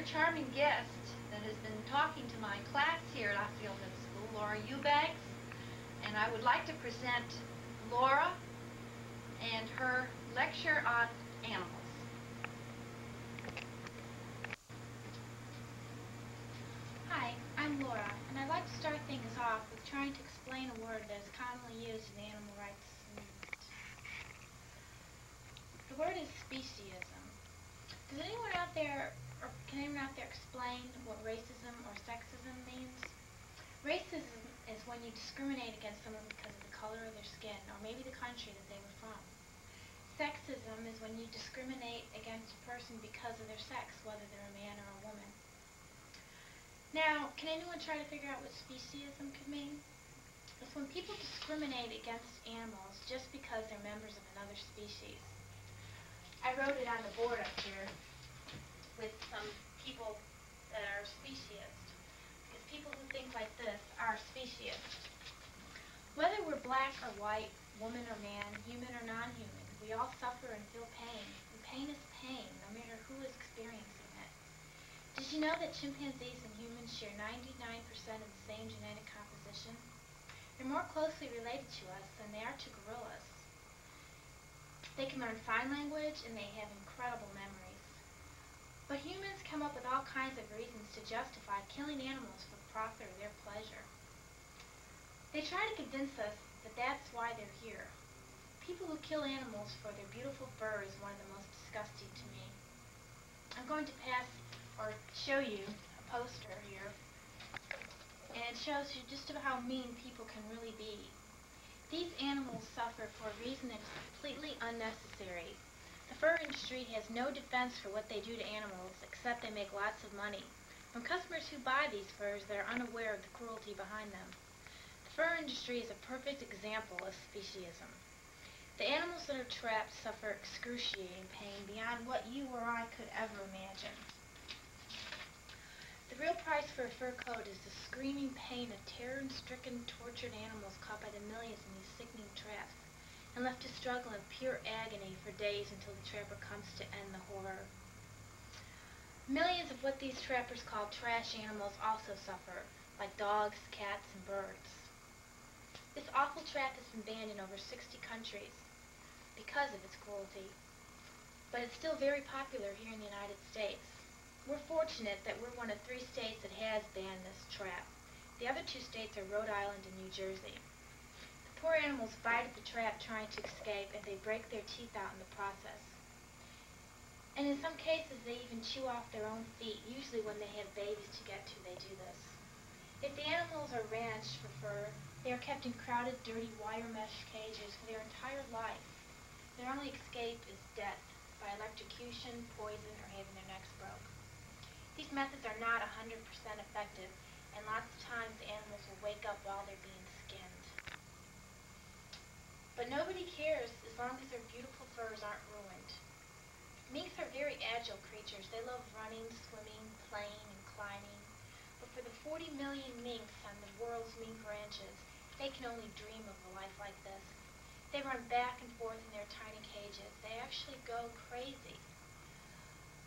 charming guest that has been talking to my class here at Oxfield Middle School, Laura Eubanks, and I would like to present Laura and her lecture on animals. Hi, I'm Laura, and I'd like to start things off with trying to explain a word that is commonly used in the animal rights movement. The word is speciesism. Can anyone out there explain what racism or sexism means? Racism is when you discriminate against someone because of the color of their skin or maybe the country that they were from. Sexism is when you discriminate against a person because of their sex, whether they're a man or a woman. Now, can anyone try to figure out what speciesism could mean? It's when people discriminate against animals just because they're members of another species. I wrote it on the board up here with some people that are speciesists, because people who think like this are speciesists. Whether we're black or white, woman or man, human or non-human, we all suffer and feel pain, and pain is pain, no matter who is experiencing it. Did you know that chimpanzees and humans share 99% of the same genetic composition? They're more closely related to us than they are to gorillas. They can learn sign language, and they have incredible memories. But humans come up with all kinds of reasons to justify killing animals for profit or their pleasure. They try to convince us that that's why they're here. People who kill animals for their beautiful fur is one of the most disgusting to me. I'm going to show you a poster here, and it shows you just about how mean people can really be. These animals suffer for a reason that is completely unnecessary. The fur industry has no defense for what they do to animals, except they make lots of money from customers who buy these furs that are unaware of the cruelty behind them. The fur industry is a perfect example of speciesism. The animals that are trapped suffer excruciating pain beyond what you or I could ever imagine. The real price for a fur coat is the screaming pain of terror-stricken, tortured animals caught by the millions in these sickening traps and left to struggle in pure agony for days until the trapper comes to end the horror. Millions of what these trappers call trash animals also suffer, like dogs, cats, and birds. This awful trap has been banned in over 60 countries because of its cruelty, but it's still very popular here in the United States. We're fortunate that we're one of 3 states that has banned this trap. The other 2 states are Rhode Island and New Jersey. The poor animals bite at the trap trying to escape, and they break their teeth out in the process. And in some cases, they even chew off their own feet. Usually when they have babies to get to, they do this. If the animals are ranched for fur, they are kept in crowded, dirty wire mesh cages for their entire life. Their only escape is death by electrocution, poison, or having their necks broke. These methods are not 100% effective, and lots of times the animals will wake up while they're being skinned. But nobody cares as long as their beautiful furs aren't ruined. Minks are very agile creatures. They love running, swimming, playing, and climbing. But for the 40 million minks on the world's mink ranches, they can only dream of a life like this. They run back and forth in their tiny cages. They actually go crazy.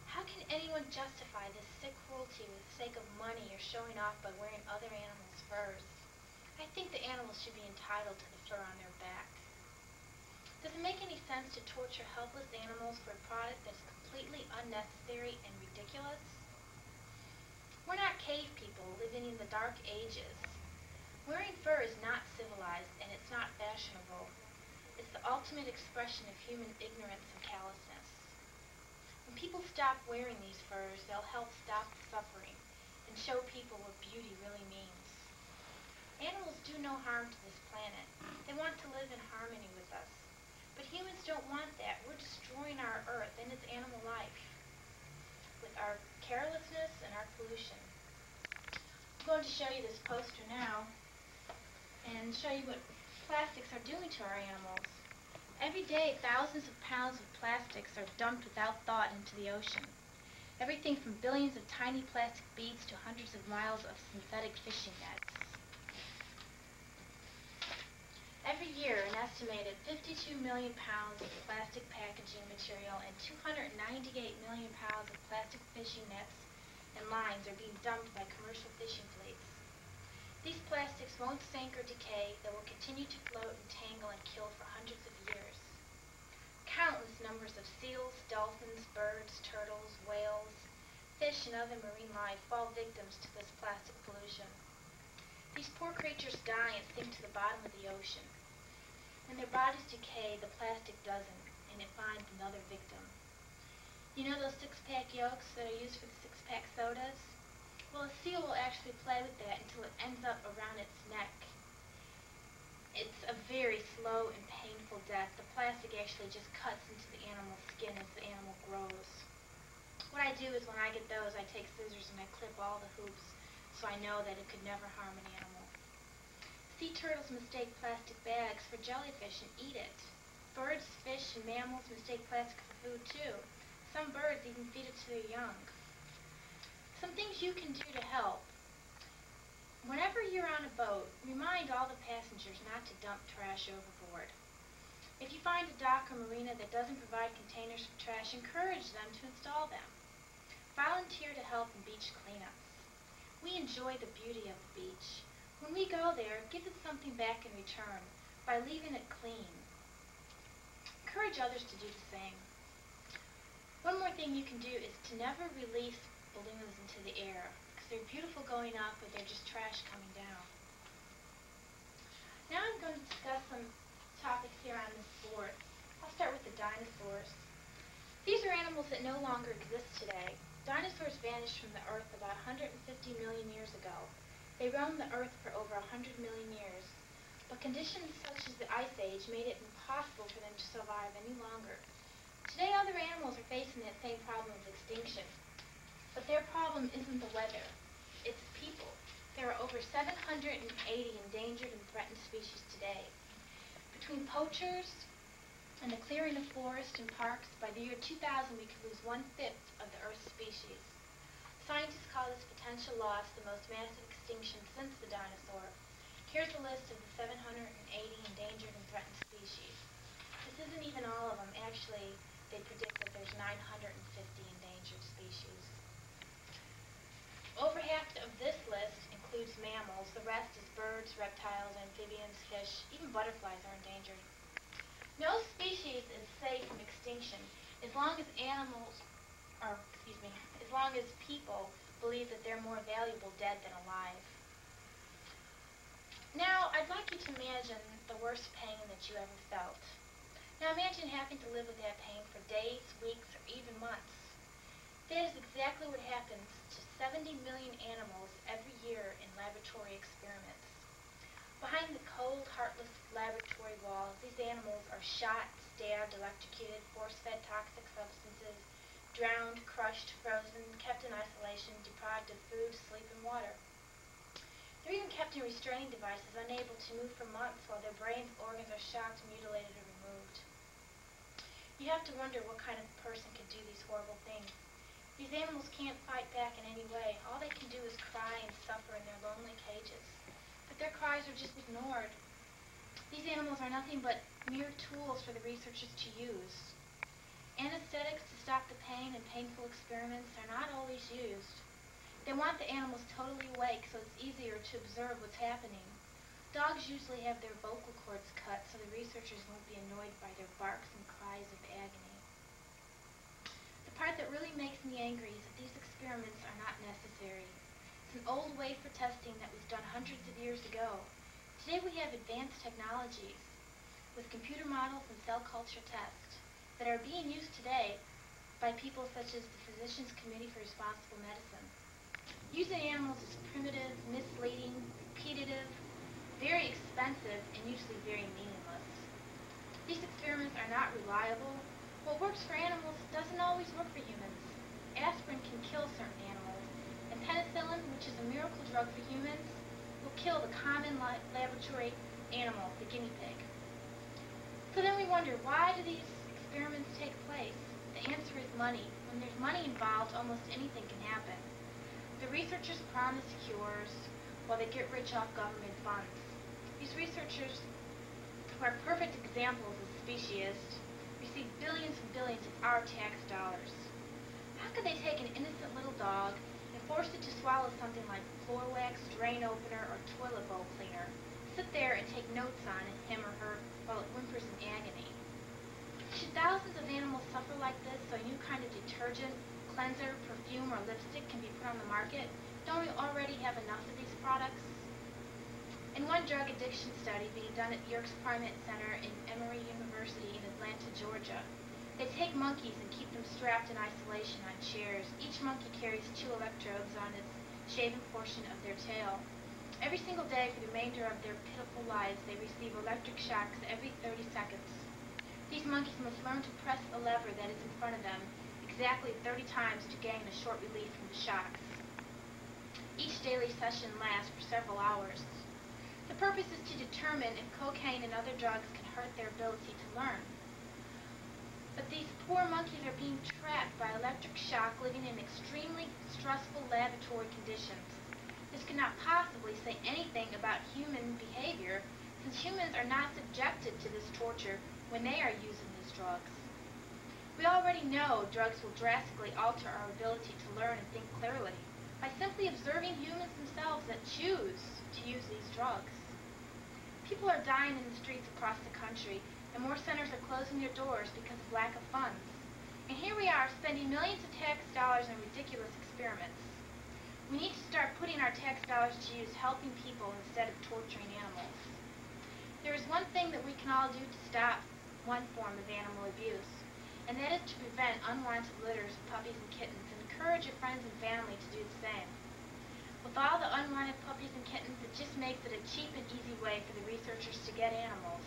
How can anyone justify this sick cruelty with the sake of money or showing off by wearing other animals' furs? I think the animals should be entitled to the fur on their back. Does it make any sense to torture helpless animals for a product that is completely unnecessary and ridiculous? We're not cave people living in the dark ages. Wearing fur is not civilized, and it's not fashionable. It's the ultimate expression of human ignorance and callousness. When people stop wearing these furs, they'll help stop the suffering and show people what beauty really means. Animals do no harm to this planet. They want to live in harmony with us. But humans don't want that. We're destroying our earth and its animal life with our carelessness and our pollution. I'm going to show you this poster now and show you what plastics are doing to our animals. Every day, thousands of pounds of plastics are dumped without thought into the ocean. Everything from billions of tiny plastic beads to hundreds of miles of synthetic fishing nets. Every year, an estimated 52 million pounds of plastic packaging material and 298 million pounds of plastic fishing nets and lines are being dumped by commercial fishing fleets. These plastics won't sink or decay. They will continue to float and tangle and kill for hundreds of years. Countless numbers of seals, dolphins, birds, turtles, whales, fish, and other marine life fall victims to this plastic pollution. These poor creatures die and sink to the bottom of the ocean. When their bodies decay, the plastic doesn't, and it finds another victim. You know those six-pack yolks that are used for the six-pack sodas? Well, a seal will actually play with that until it ends up around its neck. It's a very slow and painful death. The plastic actually just cuts into the animal's skin as the animal grows. What I do is when I get those, I take scissors and I clip all the hoops so I know that it could never harm an animal. Sea turtles mistake plastic bags for jellyfish and eat it. Birds, fish, and mammals mistake plastic for food too. Some birds even feed it to their young. Some things you can do to help. Whenever you're on a boat, remind all the passengers not to dump trash overboard. If you find a dock or marina that doesn't provide containers for trash, encourage them to install them. Volunteer to help in beach cleanups. We enjoy the beauty of the beach. When we go there, give it something back in return by leaving it clean. Encourage others to do the same. One more thing you can do is to never release balloons into the air, because they're beautiful going up, but they're just trash coming down. Now I'm going to discuss some topics here on this board. I'll start with the dinosaurs. These are animals that no longer exist today. Dinosaurs vanished from the earth about 150 million years ago. They roamed the earth for over 100 million years, but conditions such as the Ice Age made it impossible for them to survive any longer. Today other animals are facing that same problem of extinction, but their problem isn't the weather, it's people. There are over 780 endangered and threatened species today. Between poachers and the clearing of forests and parks, by the year 2000 we could lose 1/5 of the Earth's species. Scientists call this potential loss the most massive extinction since the dinosaur. Here's a list of the 780 endangered and threatened species. This isn't even all of them. Actually, they predict that there's 950 endangered species. Over half of this list includes mammals. The rest is birds, reptiles, amphibians, fish, even butterflies are endangered. No species is safe from extinction as long as as long as people believe that they're more valuable dead than alive. Now, I'd like you to imagine the worst pain that you ever felt. Now imagine having to live with that pain for days, weeks, or even months. That is exactly what happens to 70 million animals every year in laboratory experiments. Behind the cold, heartless laboratory walls, these animals are shot, stabbed, electrocuted, force-fed toxic substances, drowned, crushed, frozen, kept in isolation, deprived of food, sleep, and water. They're even kept in restraining devices, unable to move for months while their brains and organs are shocked, mutilated, or removed. You have to wonder what kind of person could do these horrible things. These animals can't fight back in any way. All they can do is cry and suffer in their lonely cages. But their cries are just ignored. These animals are nothing but mere tools for the researchers to use. Anesthetics to stop the pain and painful experiments are not always used. They want the animals totally awake so it's easier to observe what's happening. Dogs usually have their vocal cords cut so the researchers won't be annoyed by their barks and cries of agony. The part that really makes me angry is that these experiments are not necessary. It's an old way for testing that was done hundreds of years ago. Today we have advanced technologies with computer models and cell culture tests that are being used today by people such as the Physicians Committee for Responsible Medicine. Using animals is primitive, misleading, repetitive, very expensive, and usually very meaningless. These experiments are not reliable. What works for animals doesn't always work for humans. Aspirin can kill certain animals, and penicillin, which is a miracle drug for humans, will kill the common laboratory animal, the guinea pig. So then we wonder, why do these experiments take place? The answer is money. When there's money involved, almost anything can happen. The researchers promise cures while they get rich off government funds. These researchers, who are perfect examples of speciesists, receive billions and billions of our tax dollars. How could they take an innocent little dog and force it to swallow something like floor wax, drain opener, or toilet bowl cleaner. Sit there and take notes on it, him or her, while it whimpers in agony. Should thousands of animals suffer like this so a new kind of detergent, cleanser, perfume, or lipstick can be put on the market? Don't we already have enough of these products? In one drug addiction study being done at Yerkes Primate Center in Emory University in Atlanta, Georgia, they take monkeys and keep them strapped in isolation on chairs. Each monkey carries 2 electrodes on its shaven portion of their tail. Every single day for the remainder of their pitiful lives, they receive electric shocks every 30 seconds. These monkeys must learn to press a lever that is in front of them exactly 30 times to gain a short relief from the shocks. Each daily session lasts for several hours. The purpose is to determine if cocaine and other drugs can hurt their ability to learn. But these poor monkeys are being trapped by electric shock, living in extremely stressful laboratory conditions. This cannot possibly say anything about human behavior, since humans are not subjected to this torture when they are using these drugs. We already know drugs will drastically alter our ability to learn and think clearly by simply observing humans themselves that choose to use these drugs. People are dying in the streets across the country, and more centers are closing their doors because of lack of funds. And here we are spending millions of tax dollars on ridiculous experiments. We need to start putting our tax dollars to use helping people instead of torturing animals. There is one thing that we can all do to stop one form of animal abuse, and that is to prevent unwanted litters of puppies and kittens and encourage your friends and family to do the same. With all the unwanted puppies and kittens, it just makes it a cheap and easy way for the researchers to get animals.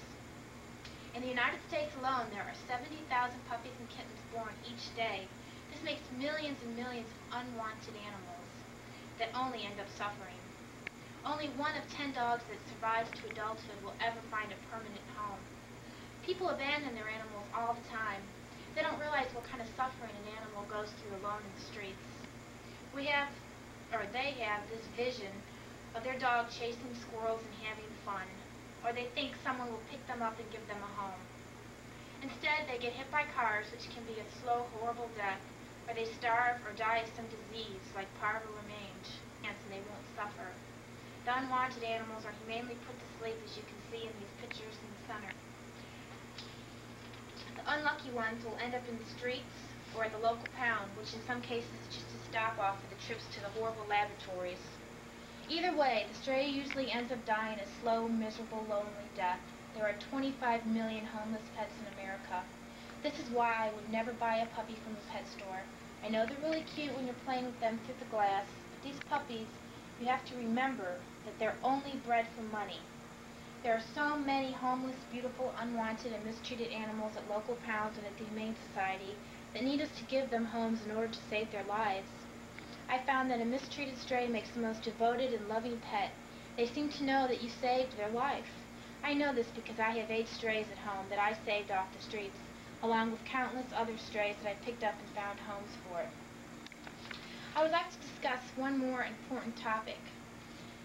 In the United States alone, there are 70,000 puppies and kittens born each day. This makes millions and millions of unwanted animals that only end up suffering. Only 1 of 10 dogs that survives to adulthood will ever find a permanent home. People abandon their animals all the time. They don't realize what kind of suffering an animal goes through alone in the streets. They have this vision of their dog chasing squirrels and having fun, or they think someone will pick them up and give them a home. Instead, they get hit by cars, which can be a slow, horrible death, or they starve or die of some disease like parvo or mange, and they won't suffer. The unwanted animals are humanely put to sleep, as you can see in these pictures in the center. The unlucky ones will end up in the streets or at the local pound, which in some cases is just a stop-off for the trips to the horrible laboratories. Either way, the stray usually ends up dying a slow, miserable, lonely death. There are 25 million homeless pets in America. This is why I would never buy a puppy from a pet store. I know they're really cute when you're playing with them through the glass, but these puppies, you have to remember that they're only bred for money. There are so many homeless, beautiful, unwanted, and mistreated animals at local pounds and at the Humane Society that need us to give them homes in order to save their lives. I found that a mistreated stray makes the most devoted and loving pet. They seem to know that you saved their life. I know this because I have 8 strays at home that I saved off the streets, along with countless other strays that I picked up and found homes for. I would like to discuss one more important topic,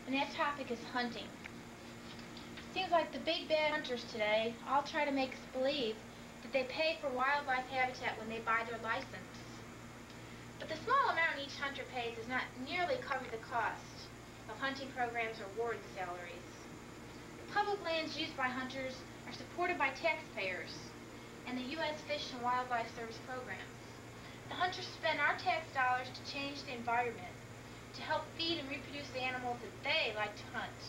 and that topic is hunting. It seems like the big bad hunters today all try to make us believe that they pay for wildlife habitat when they buy their license. But the small amount each hunter pays does not nearly cover the cost of hunting programs or warden salaries. The public lands used by hunters are supported by taxpayers and the U.S. Fish and Wildlife Service programs. The hunters spend our tax dollars to change the environment, to help feed and reproduce the animals that they like to hunt,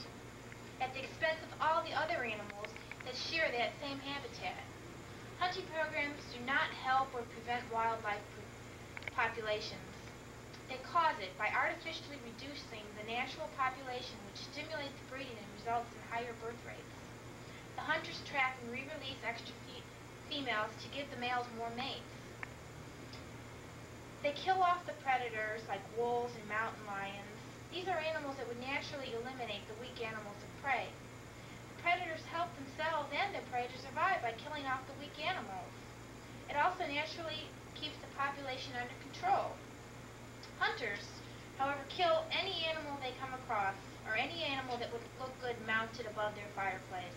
at the expense of all the other animals that share that same habitat. Hunting programs do not help or prevent wildlife populations. They cause it by artificially reducing the natural population, which stimulates breeding and results in higher birth rates. The hunters trap and re-release extra females to give the males more mates. They kill off the predators like wolves and mountain lions. These are animals that would naturally eliminate the weak animals of prey. The predators help themselves and their prey to survive by killing off the weak animals. It also naturally keeps the population under control. Hunters, however, kill any animal they come across, or any animal that would look good mounted above their fireplace.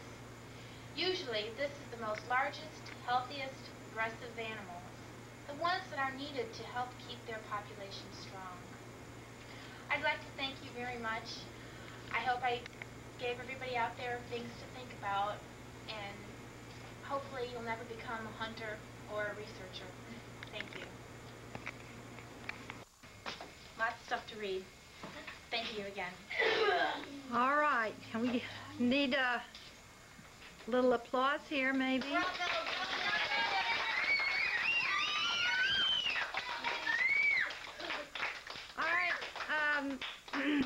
Usually, this is the most largest, healthiest, aggressive animals, the ones that are needed to help keep their population strong. I'd like to thank you very much. I hope I gave everybody out there things to think about, and hopefully you'll never become a hunter or a researcher. Thank you. Lots of stuff to read. Thank you again. All right. Can we need a little applause here, maybe? All right.